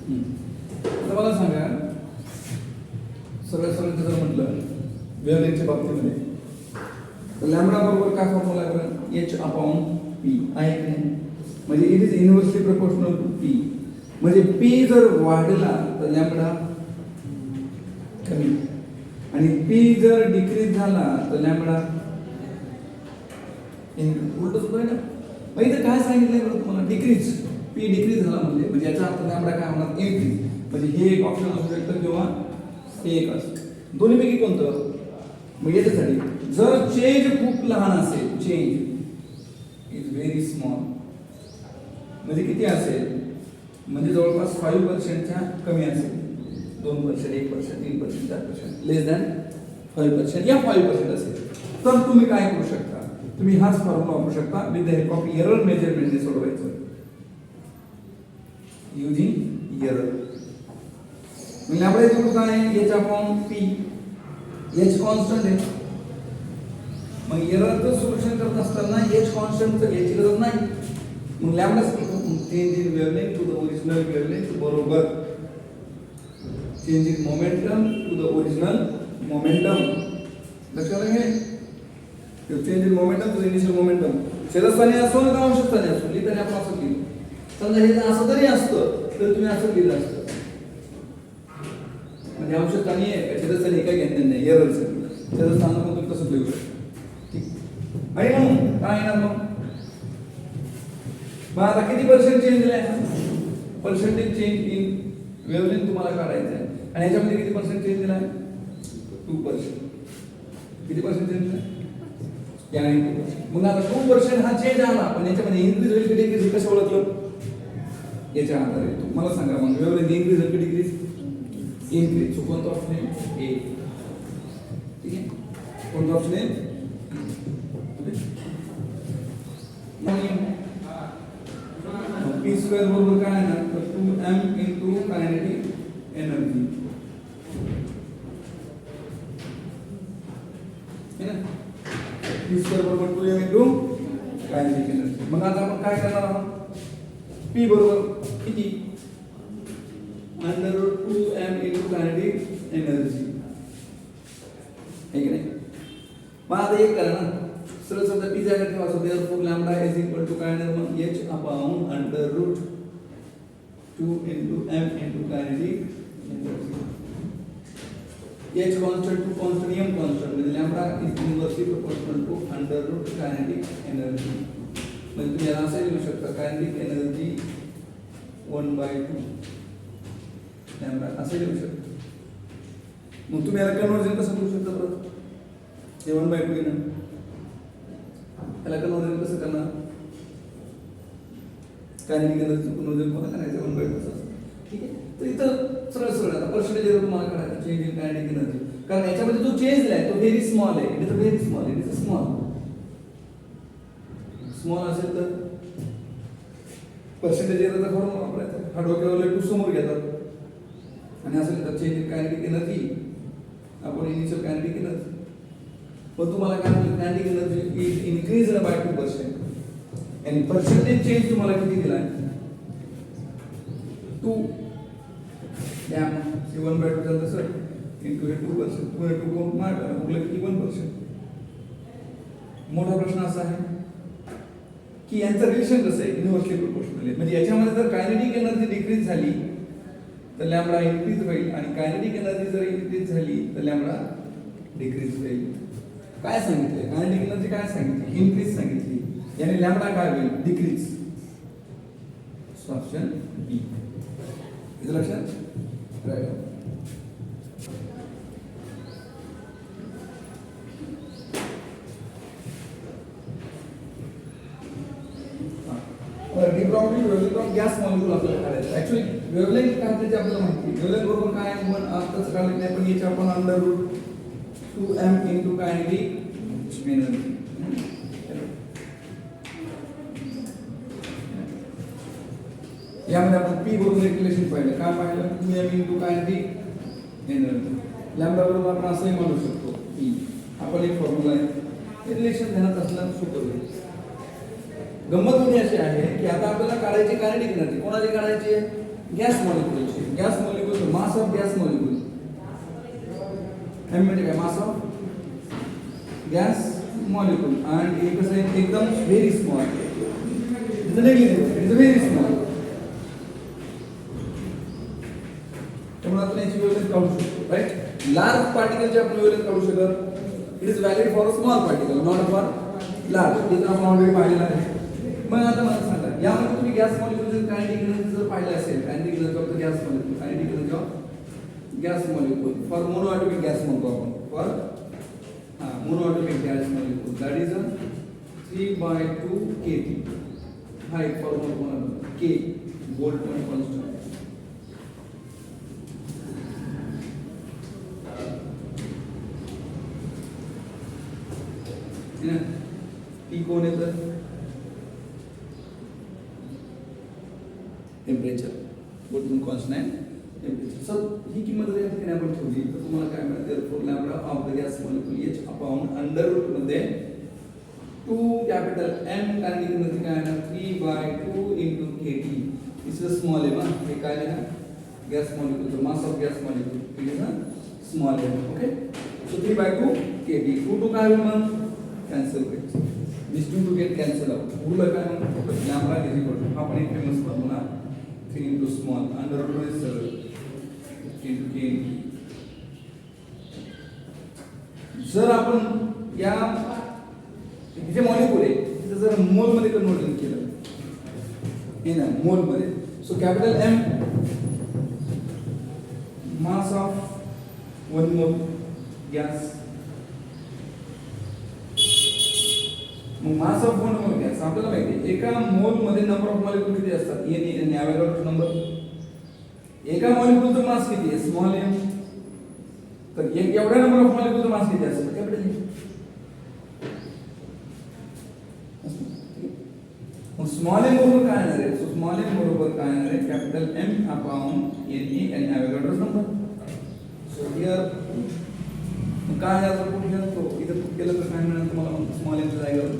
आता मला सांगा, सरळ सरळ जर म्हटलं वेव्हलेंथच्या बाबतीमध्ये, तर लॅम्बडा बरोबर काय फॉर्म्युला आहे बरं? एच अपॉन पी आहे की नाही? म्हणजे it is inversely proportional to P. म्हणजे पी जर वाढला तर लॅम्बडा कमी, आणि पी जर डिक्रीज झाला तर लॅम्बडा उलट होतोय ना. मग इथं काय सांगितलंय बरं तुम्हाला? डिक्रीज. पी डिक्रीज झाला म्हणजे याचा अर्थ लॅम्बडा काय होणार? इन्क्रीज. म्हणजे हे एक ऑप्शन असू शकतं किंवा हे एक असतं. दोन्हीपैकी कोणतं? मग याच्यासाठी जर चेंज खूप लहान असेल, चेंज इज व्हेरी स्मॉल, म्हणजे किती असेल? म्हणजे जवळपास 5%च्या कमी असेल, 2%, 1%, 3%, 4%, लेस दॅन 5% या 5% असेल, तर तुम्ही काय करू शकता? तुम्ही हाच फॉर्म्युला वापरू शकता. With the help of error मेजरमेंटने सोडवायचं, युजिंग एरर. म्हणजे आपल्या इथे काय आहे? H upon P. H constant आहे. मग एररचं सोल्युशन करत असताना एच कॉन्स्टंटचं याची गरज नाही. मग lambda change in wavelength to the original wavelength बरोबर change in momentum to the original momentum. लक्षात घे, change in momentum to the initial momentum. छेदस्थानी असो ना अंशस्थानी असो, लिहिताना आपण असं लिहिलं. समजा हे असं जरी असतं तर तुम्ही असं लिहिलं असतं. म्हणजे अंशस्थानी आहे, छेदस्थानी काय घेतलं नाही, एररचं छेदस्थान पण तुम्ही तसं लिहू शकता. ठीक. आणि म्हणून काय येणार मग? मग आता किती पर्सेंट चेंज दिलाय? पर्सेंटेज चेंज इन वेव्हलेंथ तुम्हाला काढायचं आहे. आणि याच्यामध्ये किती पर्सेंट चेंज दिलाय? 2%. किती पर्सेंट चेंज दिलाय? 2%. मग आता 2% हा चेंज आला, पण याच्यामध्ये इन्क्रीज होईल की डिक्रीज कसं ओळखलं? याच्या आधारे मला सांगा मग वेव्हलेंथ इन्क्रीज होईल की डिक्रीज? इन्क्रीज. सो कोणतं ऑप्शन आहे? ए. ठीक आहे, कोणतं ऑप्शन आहे? पी स्क्वेअर बरोबर काय आहे ना, तर 2m इंटू कायनेटिक एनर्जी है ना. पी स्क्वेअर बरोबर 2m इंटू कायनेटिक एनर्जी. मग आता आपण काय करणार आहोत? पी बरोबर किती? Under root 2m into kinetic energy, है की नाही? मग आता एक करा ना, सरळ सरळ पी जागा ठेवायचं. Therefore lambda is equal to काय ना, मग h upon under root 2 into m into kinetic energy. h constant, 2 constant, m constant, म्हणजे lambda is inversely proportional to under root kinetic energy. म्हणजे तुम्ही याला असं लिहू शकता, कायनेटिक एनर्जी 1/2 लॅम्बडा असं लिहू शकता. मग तुम्ही याला कन्वर्जन कसं करू शकता बरं? हे 1/2 येणं, याला कन्वर्जन कसं करणार? कायनेटिक एनर्जीचं कन्वर्जन कोणा करायचं? 1/2 असं. ठीक आहे, तर इथं सरळ सरळ आता पर्सेंटेज एरर तुम्हाला करायचं, चेंज इन कायनेटिक एनर्जी. कारण याच्यामध्ये जो चेंज दिलाय तो व्हेरी स्मॉल आहे. It is very small, it is small. Small असेल तर पर्सेंटेज एररचा फॉर्म्युला वापरायचा. हा डोक्यावर लेटू समोर घेतात आणि असं लिहितात, चेंज इन कायनेटिक एनर्जी आपण इनिशियल कायनेटिक एनर्जी. पण तुम्हाला काय म्हणलं? Kinetic energy is increased by 2%. आणि पर्सेंटेज चेंज तुम्हाला किती दिलाय? 2. या 1/2 झालं सर, इंटू 2%. 2 कोण मार्क उरलं किती? 1%. मोठा प्रश्न असा आहे की यांचं रिलेशन कसं आहे? इनव्हर्सली प्रोपोर्शनल आहे. म्हणजे याच्यामध्ये जर कायनेटिक एनर्जी डिक्रीज झाली तर लॅम्बडा इन्क्रीज होईल, आणि कायनेटिक एनर्जी जर इन्क्रीज झाली तर लॅम्बडा डिक्रीज होईल. काय सांगितलंय? कायनेटिक एनर्जी काय सांगितली? इन्क्रीज सांगितली. याने लॅम्बडा काय होईल? डिक्रीज. ऑप्शन बी. इथं लक्षात राहील. गॅस मॉलिक्यूल आपल्याला काढायचं. ऍक्च्युअली वेव्हलेंथ काढण्याची आपल्याला माहिती. वेव्हलेंथ बरोबर काय आहे? पण आताच काढलं नाही, पण याच्या आपण under root 2m into kinetic energy. यामध्ये आपण पी बरोबर एक रिलेशन पाहिलं. काय पाहिलं? 2m into kinetic energy. Lambda बरोबर आपण असंही म्हणू शकतो पी. आपण एक फॉर्म्युला आहे, हे रिलेशन ध्यानात असणं सोपं होईल. गंमत म्हणजे अशी आहे की आता आपल्याला काढायची कायनेटिक एनर्जी. कोणाची काढायची आहे? Gas molecule mass of gas molecule M म्हणजे काय मास ऑफ गॅस मॉलिक्यूल आणि हे कसं आहे एकदम very small it's very small त्यामुळे आपण याची वेवलेंथ काढू शकतो राईट लार्ज पार्टिकलची आपण वेवलेंथ काढू शकत it is valid for a small particle not for large हे तर आपण ऑलरेडी पाहिलेलं आहे मग आता मला सांगा यामध्ये तुम्ही गॅस मॉलिक्यूलचे कायनेटिक एनर्जी जर पाहिलं असेल kinetic energy of the gas molecule kinetic energy of gas molecule for monoatomic gas म्हणतो आपण for monoatomic gas molecule that is 3/2 kT हा एक formula k Boltzmann constant T कोण येतं temperature Boltzmann constant temperature sir ही किंमत जर या ठिकाणी आपण ठेवली तर तुम्हाला काय मिळेल therefore lambda of the gas molecule h upon under root मध्ये 2 कॅपिटल M कायनेटिक एनर्जी काय आहे 3/2 into kT this is small m हे काय आहे gas molecule the mass of gas molecule it is a small m okay so 3/2 kT 2 काय होईल मग cancel होईल दिस 2 गेट कॅन्सल आउट उरलं काय मग लॅम्बडा इज इक्वल टू आपण एक famous formula 3 into small under root is into k जर आपण या जे मॉलिक्यूल आहे तिथे जर मोल मध्ये कन्वर्जन केलं हे ना मोल मध्ये so capital M mass of 1 मोल गॅस मग मास ऑफ 1 मोल गॅस आपल्याला माहिती आहे एका मोल मध्ये नंबर ऑफ मॉलिक्यूल किती असतात n ॲव्होगाड्रो नंबर एका मॉलिक्यूलचा मास किती आहे स्मॉल m तर एवढ्या नंबर ऑफ मॉलिक्यूलचा मास किती असेल कॅपिटल M मग स्मॉल m बरोबर काय येणार आहे सो स्मॉल m बरोबर काय येणार आहे capital M upon n Avogadro number so here काय याचा पुट घेतो इथे पुट केलं तर काय मिळणार तुम्हाला स्मॉल m च्या जागेवर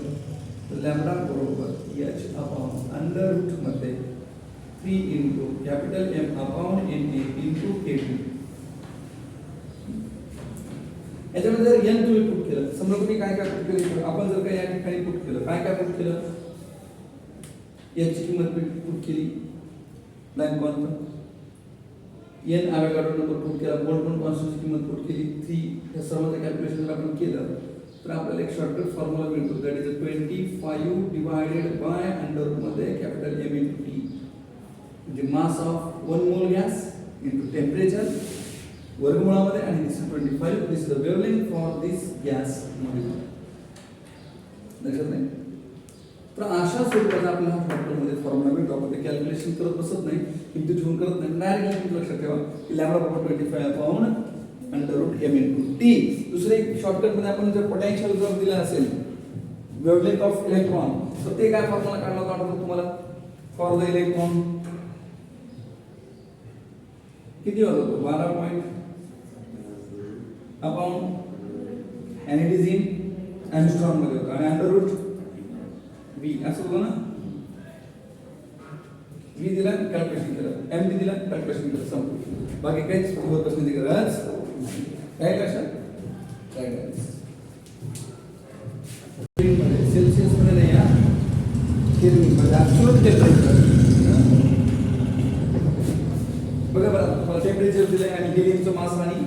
लॅम्बडा बरोबर h अपॉन अंडर रूट मध्ये 3 into capital M upon n into kT याच्यामध्ये जर n तुम्ही पुट केलं समजा तुम्ही काय काय पुट केलं आपण जर काय या ठिकाणी पुट केलं काय पुट केलं याची किंमत पुट केली line constant n Avogadro number put केला बोल्टझमॅन कॉन्स्टंटची किंमत पुट केली 3 या सर्वांचं कॅल्क्युलेशन जर आपण केलं तर आपल्याला एक शॉर्टकट फॉर्म्युला मिळतो that is 25 divided by under root मध्ये कॅपिटल M into T म्हणजे मास ऑफ 1 मोल गॅस into टेम्परेचर वर्गमूळामध्ये आणि this 25 this is the wavelength for this gas molecule लक्षात नाही तर अशा स्वरूपाचा आपल्याला फॉर्म्युला फॉर्म्युला मिळतो आपण ते कॅल्क्युलेशन करत बसत नाही किंमती ठेवून करत नाही डायरेक्टली लक्षात ठेवा की लॅम्बडा बरोबर 25 upon under root M into T दुसरे शॉर्टकट मध्ये आपण जर पोटेन्शियल जर दिला असेल वेवलेंथ ऑफ इलेक्ट्रॉन तर ते काय फॉर्म्युला काढला होता आठवतो तुम्हाला फॉर द इलेक्ट्रॉन किती होता तो 12 point upon and it is in angstrom मध्ये होता आणि अंडर रूट V असं होतं ना V दिला कॅल्क्युलेशन केलं M दिला कॅल्क्युलेशन केलं संपलं बाकी काहीच होत नाही गरज काय लक्षात काय सेल्सियस मध्ये नाही या केल्विन मध्ये ऍब्सोल्यूट टेम्परेचर बघा बरं टेम्परेचर दिले आणि हेलियमचं मास आणि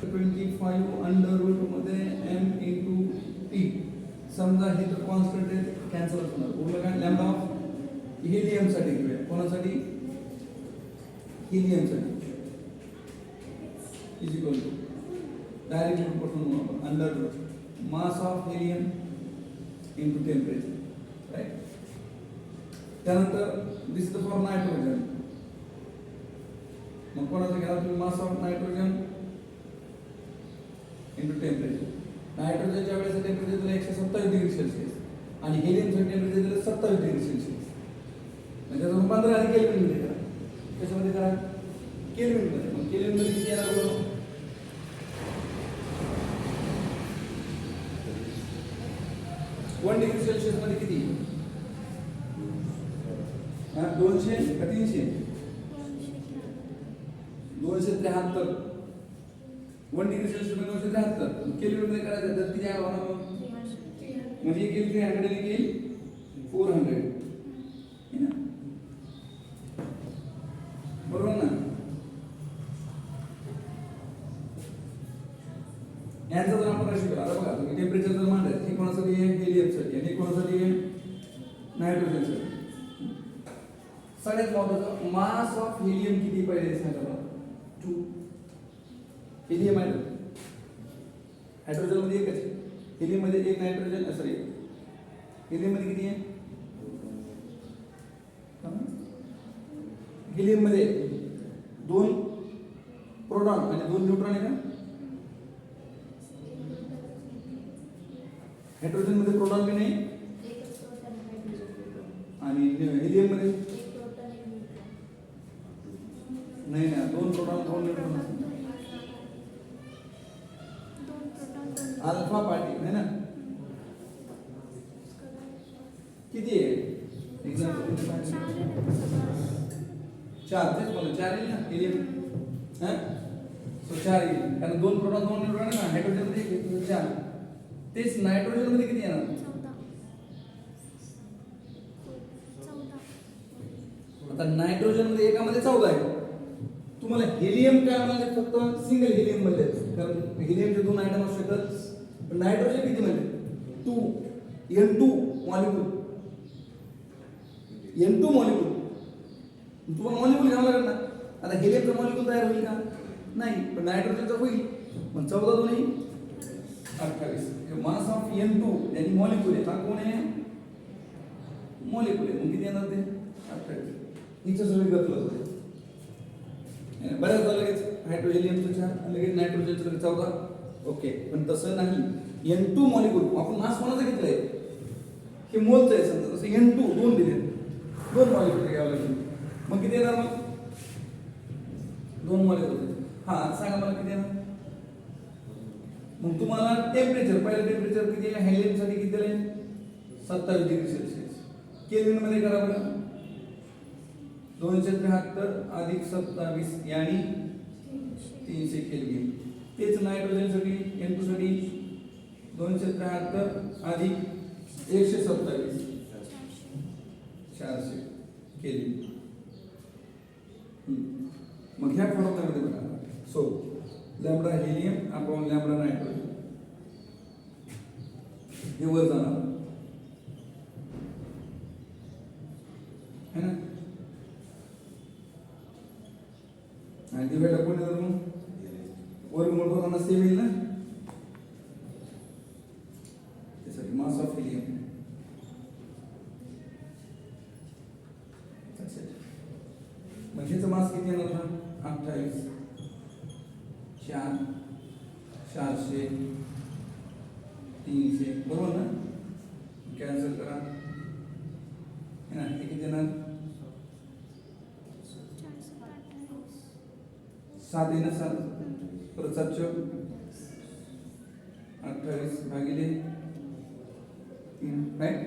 25 अंडर रूट मध्ये M into T समजा हे तर कॉन्स्टंट आहे कॅन्सल होणार उरलं काय लॅम्बडा ऑफ हेलियम साठी घेऊया कोणासाठी हेलियम साठी is equal to directly proportional under root mass of helium into temperature right त्यानंतर दिस द फॉर नायट्रोजन मग कोणाचं घ्या तुम्ही mass of nitrogen into temperature नायट्रोजनच्या वेळेस टेम्परेचर दिलं 127 डिग्री सेल्सिअस आणि हेलियमचं टेम्परेचर दिलं 27 डिग्री सेल्सिअस म्हणजे रूपांतर आधी केल्विन मध्ये करा त्याच्यामध्ये करा केल्विन मध्ये मग केल्विन मध्ये किती येणार बरोबर 1 डिग्री सेल्सिअस मध्ये किती 200 का 300 273 1 डिग्री सेल्सिअस मध्ये 273 केल्विन मध्ये करायचं तर किती आहे होणार म्हणजे एक केली 300 आणि केली 400 है ना बरोबर ना यांचा जर आपण शिकलो आता बघा तुम्ही टेम्परेचर जर मांडलं हे कोणासाठी आहे हेलियमसाठी आणि कोणासाठी आहे नायट्रोजनसाठी सगळ्यात महत्त्वाचं मास ऑफ हेलियम किती पाहिजे सांगा मला 2 हेलियम आहे हायड्रोजन मध्ये एकच आहे हेलियम मध्ये एक नायट्रोजन सॉरी हेलियम मध्ये किती आहे हेलियम मध्ये 2 प्रोटॉन आणि 2 न्यूट्रॉन आहे का हायड्रोजन मध्ये प्रोटॉन की नाही आणि हेलियम मध्ये नाही ना 2 प्रोटॉन 2 न्यूट्रॉन अल्फा पार्टी है ना किती आहे एक्झाम्पल 4 तेच बोल 4 आहे ना हेलियम हां सो 4 आहे कारण 2 प्रोटॉन 2 न्यूट्रॉन आहे ना हायड्रोजन मध्ये किती 4 तेच नायट्रोजन मध्ये किती येणार 14 आता नायट्रोजन मध्ये एकामध्ये 14 आहे तुम्हाला हेलियम काय म्हणजे फक्त सिंगल हेलियम मध्ये कारण हेलियमचे 2 आयटम असू शकतात पण नायट्रोजन किती म्हणजे 2 N2 मॉलिक्यूल N2 मॉलिक्यूल तुम्हाला मॉलिक्यूल घ्यावं लागेल ना आता हेलियमचा मॉलिक्यूल तयार होईल का नाही पण नायट्रोजनचा होईल पण 14 दोन्ही 28 मास ऑफ N2 यानी मॉलिक्यूल आहे हा कोण आहे मॉलिक्यूल आहे मग किती येणार ते 28 हिचं सगळं गतलं होते बऱ्याच लगेच हायड्रोजन 4 लगेच नायट्रोजनचं 14 ओके पण तसं नाही N2 मॉलिक्यूल आपण मास कोणाचं घेतलंय हे मोलचं आहे समजा तसं N2 2 दिले 2 मॉलिक्यूल घ्यावं लागेल मग किती येणार मग 2 मॉलिक्यूल हा सांगा मला किती येणार मग तुम्हाला टेम्परेचर पहिलं टेम्परेचर किती आहे हेलियमसाठी किती आहे 27 डिग्री सेल्सिअस केल्विन मध्ये करा बरं 273 अधिक 27 यानी 300 केल्विन तेच नायट्रोजन साठी N2 साठी 273 अधिक 127 400 केल्विन मग ह्या फॉर्म्युल्यामध्ये बघा so lambda helium upon lambda nitrogen हे वर जाणार है ना आणि डिवाइड अपॉन मग वर मोठं होताना सेम येईल ना त्यासाठी मास ऑफ हेलियम मग ह्याचं मास किती येणार ना 28 4 400 300 बरोबर ना कॅन्सल करा है ना हे किती येणार 7 आहे ना 7 परत 7 28 भागिले 3 राईट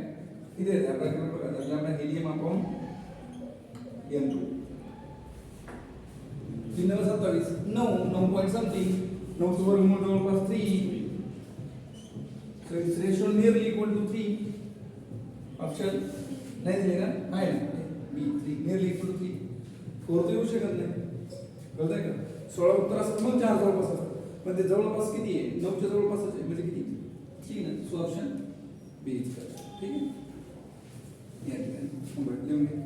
किती आहे आपल्याकडे बघा आपल्याला helium upon N2 3 27 9 point something 9 चं वर्गमूळ जवळपास 3 so its ratio nearly equal to 3 option नाही दिले का आहे ना B3 nearly equal to 3 4 तर येऊ शकत नाही कळतंय का 16 उत्तर असतं मग 4 जवळपास असतं पण ते जवळपास किती आहे 9 च्या जवळपासच आहे म्हणजे किती ठीक आहे ना so option B is correct ठीक आहे या ठिकाणी लिहून घ्या